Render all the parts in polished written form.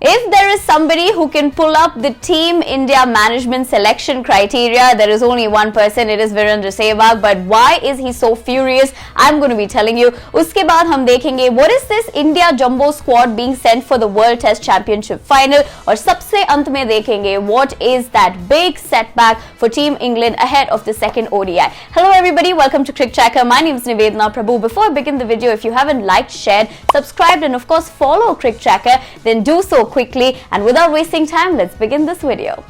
If there is somebody who can pull up the Team India management selection criteria, there is only one person, it is Virat Kohli. But why is he so furious? I'm going to be telling you. Uske baad hum dekhenge what is this India jumbo squad being sent for the World Test Championship final, aur sabse ant mein dekhenge what is that big setback for Team England ahead of the second ODI. Hello everybody, welcome to Cricket Tracker. My name is Nivedana Prabhu. Before I begin the video, if you haven't liked, shared, subscribed and of course follow Cricket Tracker, then do so quickly, and without wasting time, let's begin this video.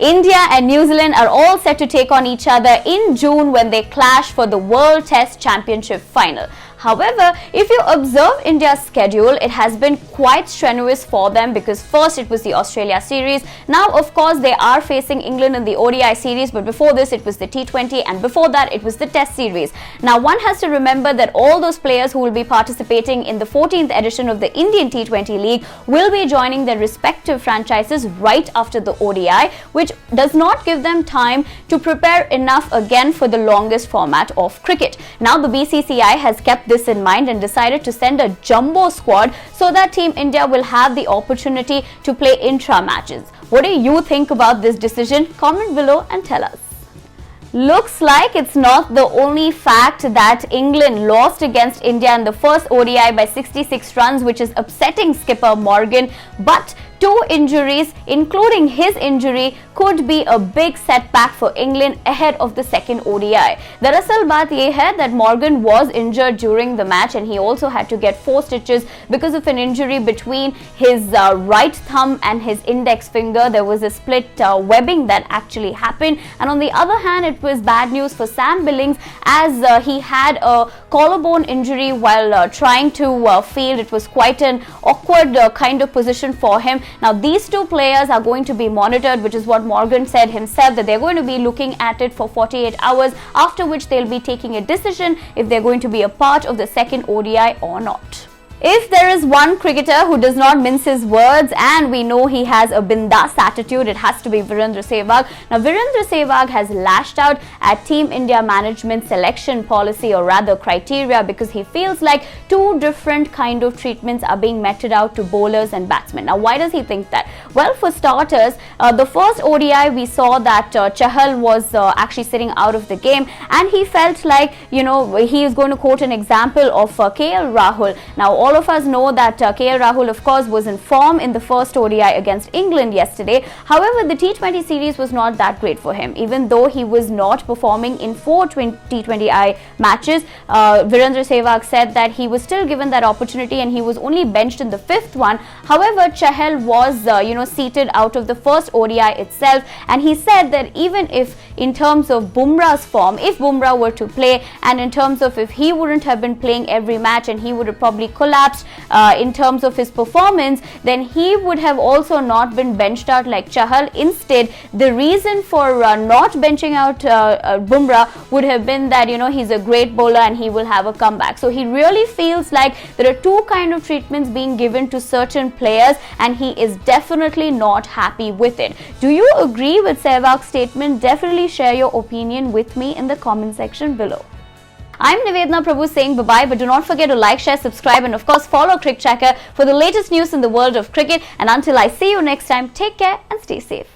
India and New Zealand are all set to take on each other in June when they clash for the World Test Championship final. However, if you observe India's schedule, it has been quite strenuous for them because first it was the Australia series. Now, of course, they are facing England in the ODI series, but before this it was the T20 and before that it was the Test series. Now, one has to remember that all those players who will be participating in the 14th edition of the Indian T20 League will be joining their respective franchises right after the ODI, which does not give them time to prepare enough again for the longest format of cricket. Now, the BCCI has kept this in mind and decided to send a jumbo squad so that Team India will have the opportunity to play intra matches. What do you think about this decision? Comment below and tell us. Looks like it's not the only fact that England lost against India in the first ODI by 66 runs, which is upsetting skipper Morgan, but two injuries, including his injury, could be a big setback for England ahead of the second ODI. Darasal baat ye hai that Morgan was injured during the match and he also had to get 4 stitches because of an injury between his right thumb and his index finger. There was a split webbing that actually happened, and on the other hand it was bad news for Sam Billings as he had a collarbone injury while trying to field. It was quite an awkward kind of position for him. Now, these two players are going to be monitored, which is what Morgan said himself, that they're going to be looking at it for 48 hours, after which they'll be taking a decision if they're going to be a part of the second ODI or not. If there is one cricketer who does not mince his words and we know he has a bindas attitude, it has to be Virendra Sehwag. Now, Virendra Sehwag has lashed out at Team India management selection policy, or rather criteria, because he feels like two different kind of treatments are being meted out to bowlers and batsmen. Now, why does he think that? Well, for starters, the first ODI we saw that Chahal was actually sitting out of the game, and he felt like, he is going to quote an example of KL Rahul. Now, all of us know that KL Rahul, of course, was in form in the first ODI against England yesterday. However, the T20 series was not that great for him. Even though he was not performing in 4 T20I matches, Virendra Sehwag said that he was still given that opportunity and he was only benched in the 5th one. However, Chahal was, seated out of the first ODI itself, and he said that even if in terms of Bumrah's form, if Bumrah were to play, and in terms of if he wouldn't have been playing every match and he would have probably collapsed in terms of his performance, then he would have also not been benched out like Chahal. Instead, the reason for not benching out Bumrah would have been that, he's a great bowler and he will have a comeback. So he really feels like there are two kind of treatments being given to certain players and he is definitely not happy with it. Do you agree with Sehwag's statement? Definitely share your opinion with me in the comment section below. I'm Nivedana Prabhu saying bye-bye, but do not forget to like, share, subscribe and of course follow Cricket Tracker for the latest news in the world of cricket. And until I see you next time, take care and stay safe.